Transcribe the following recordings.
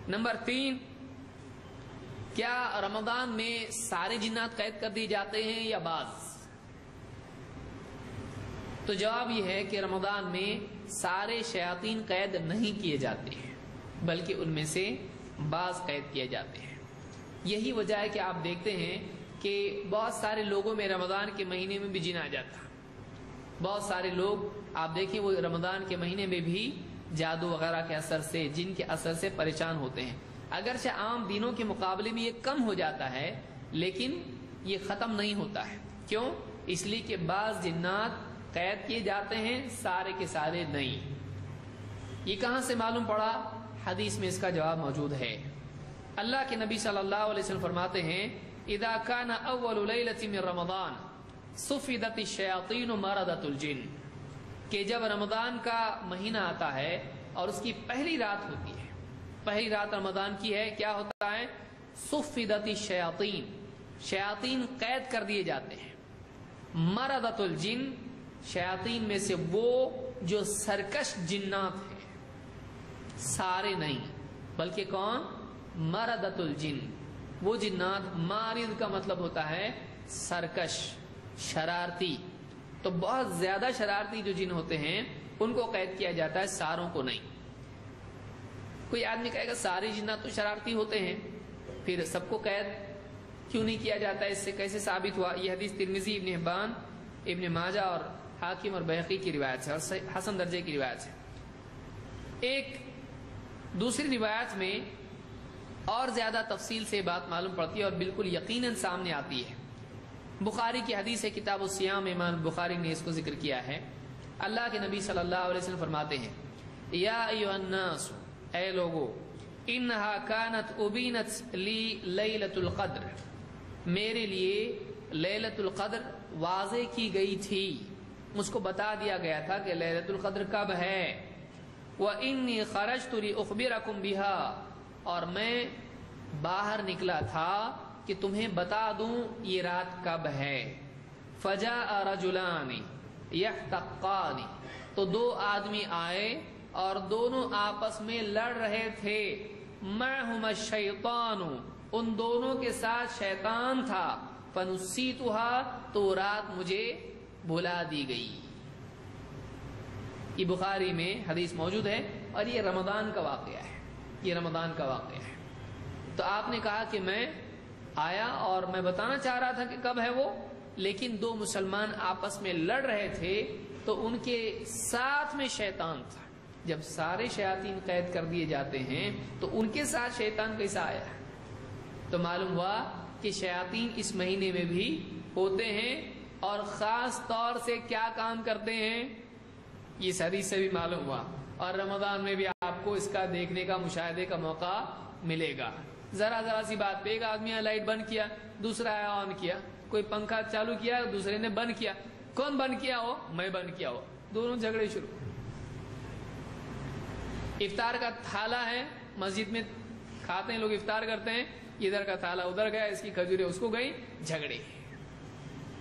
Number 3، کیا رمضان میں سارے جنات قید کر دیے جاتے ہیں یا بعض؟ تو جواب یہ ہے کہ رمضان میں سارے شیاطین قید نہیں کیے جاتے ہیں، بلکہ ان میں سے بعض قید کیے جاتے ہیں۔ یہی وجہ ہے کہ آپ دیکھتے ہیں کہ بہت سارے لوگوں میں رمضان کے مہینے میں بھی جن آ جاتا ہے۔ بہت سارے لوگ آپ دیکھیں وہ رمضان کے مہینے میں بھی جادو وغیرہ کے اثر سے، جن کے اثر سے پریشان ہوتے ہیں۔ اگرچہ عام دنوں کے مقابلے میں یہ کم ہو جاتا ہے، لیکن یہ ختم نہیں ہوتا ہے۔ کیوں؟ اس لیے کہ بعض جنات قید کیے جاتے ہیں، سارے کے سارے نہیں۔ یہ کہاں سے معلوم پڑا؟ حدیث میں اس کا جواب موجود ہے۔ اللہ کے نبی صلی اللہ علیہ وسلم فرماتے ہیں اذا كان اول لیلۃ من رمضان صفدت الشیاطین مردۃ الجن، کہ جب رمضان کا مہینہ آتا ہے اور اس کی پہلی رات ہوتی ہے، پہلی رات رمضان کی ہے، کیا ہوتا ہے؟ صفدت الشیاطین، شیاطین قید کر دیے جاتے ہیں۔ مردۃ الجن، شیاطین میں سے وہ جو سرکش جنات ہیں، سارے نہیں بلکہ کون؟ مردۃ الجن، وہ جنات، مارد کا مطلب ہوتا ہے سرکش، شرارتی، تو بہت زیادہ شرارتی جو جن ہوتے ہیں ان کو قید کیا جاتا ہے، ساروں کو نہیں۔ کوئی آدمی کہے گا سارے جنات تو شرارتی ہوتے ہیں، پھر سب کو قید کیوں نہیں کیا جاتا؟ اس سے کیسے ثابت ہوا؟ یہ حدیث ترمذی، ابن حبان، ابن ماجہ اور حاکم اور بہقی کی روایت ہے اور حسن درجے کی روایت ہے۔ ایک دوسری روایت میں اور زیادہ تفصیل سے بات معلوم پڑتی ہے اور بالکل یقیناً سامنے آتی ہے۔ بخاری کی حدیث ہے، کتاب الصیام، امام بخاری نے اس کو ذکر کیا ہے۔ اللہ کے نبی صلی اللہ علیہ وسلم فرماتے ہیں یا ایھا الناس، اے لوگو، انہا کانت ابینت لی لیلۃ القدر، میرے لیے لیلۃ القدر واضح کی گئی تھی، مجھ کو بتا دیا گیا تھا کہ لیلۃ القدر کب ہے۔ وَإِنِّي خَرَجْتُ لِأُخْبِرَكُمْ بِهَا، اور میں باہر نکلا تھا کہ تمہیں بتا دوں یہ رات کب ہے۔ فَجَاءَ رَجُلَانِ يَحْتَقَّانِ، تو دو آدمی آئے اور دونوں آپس میں لڑ رہے تھے۔ مَعْهُمَا الشَّيْطَانُ، ان دونوں کے ساتھ شیطان تھا۔ فَنُسِّيتُهَا، تو رات مجھے بھلا دی گئی۔ یہ بخاری میں حدیث موجود ہے اور یہ رمضان کا واقعہ ہے، یہ رمضان کا واقعہ ہے۔ تو آپ نے کہا کہ میں آیا اور میں بتانا چاہ رہا تھا کہ کب ہے وہ، لیکن دو مسلمان آپس میں لڑ رہے تھے تو ان کے ساتھ میں شیطان تھا۔ جب سارے شیاطین قید کر دیے جاتے ہیں تو ان کے ساتھ شیطان کیسا آیا؟ تو معلوم ہوا کہ شیاطین اس مہینے میں بھی ہوتے ہیں اور خاص طور سے کیا کام کرتے ہیں، یہ حدیث سے بھی معلوم ہوا۔ اور رمضان میں بھی آپ کو اس کا دیکھنے کا، مشاہدے کا موقع ملے گا۔ ذرا سی بات پہ ایک آدمی نے لائٹ بند کیا، دوسرا آیا آن کیا، کوئی پنکھا چالو کیا، دوسرے نے بند کیا۔ کون بند کیا ہو؟ میں بند کیا ہو، دونوں جھگڑے شروع۔ افطار کا تھالا ہے، مسجد میں کھاتے ہیں لوگ، افطار کرتے ہیں، ادھر کا تھالا ادھر گیا، اس کی کھجوریں اس کو گئی، جھگڑے۔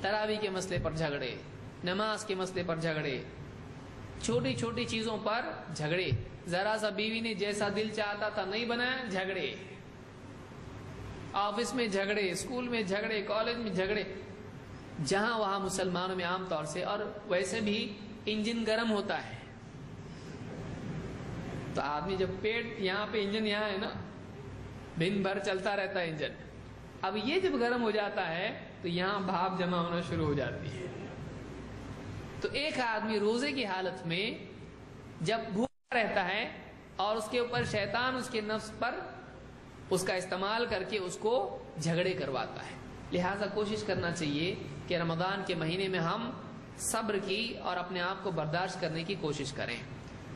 تراویح کے مسئلے پر جھگڑے، نماز کے مسئلے پر جھگڑے، چھوٹی چھوٹی چیزوں پر جھگڑے، ذرا سا بیوی نے جیسا دل چاہتا تھا نہیں بنایا، جھگڑے، آفس میں جھگڑے، اسکول میں جھگڑے، کالج میں جھگڑے، جہاں وہاں مسلمانوں میں عام طور سے۔ اور ویسے بھی انجن گرم ہوتا ہے تو آدمی جب پیٹ یہاں پہ، انجن یہاں ہے نا، دن بھر چلتا رہتا ہے انجن، اب یہ جب گرم ہو جاتا ہے تو یہاں بھاپ جمع ہونا شروع ہو جاتی ہے۔ تو ایک آدمی روزے کی حالت میں جب بھوکا رہتا ہے اور اس کے اوپر شیطان اس کے نفس پر اس کا استعمال کر کے اس کو جھگڑے کرواتا ہے۔ لہٰذا کوشش کرنا چاہیے کہ رمضان کے مہینے میں ہم صبر کی اور اپنے آپ کو برداشت کرنے کی کوشش کریں۔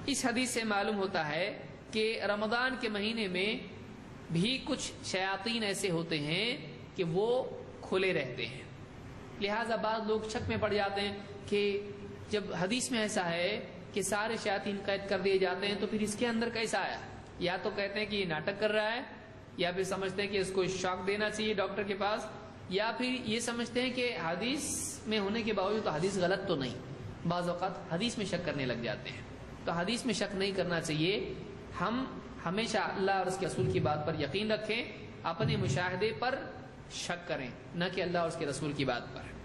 اس حدیث سے معلوم ہوتا ہے کہ رمضان کے مہینے میں بھی کچھ شیاطین ایسے ہوتے ہیں کہ وہ کھلے رہتے ہیں۔ لہٰذا بعض لوگ شک میں پڑ جاتے ہیں کہ جب حدیث میں ایسا ہے کہ سارے شیاطین قید کر دیے جاتے ہیں تو پھر اس کے اندر کیسا آیا؟ یا تو کہتے ہیں کہ یہ ناٹک کر رہا ہے، یا پھر سمجھتے ہیں کہ اس کو شاک دینا چاہیے ڈاکٹر کے پاس، یا پھر یہ سمجھتے ہیں کہ حدیث میں ہونے کے باوجود تو حدیث غلط تو نہیں۔ بعض اوقات حدیث میں شک کرنے لگ جاتے ہیں، تو حدیث میں شک نہیں کرنا چاہیے۔ ہم ہمیشہ اللہ اور اس کے رسول کی بات پر یقین رکھیں، اپنے مشاہدے پر شک کریں، نہ کہ اللہ اور اس کے رسول کی بات پر۔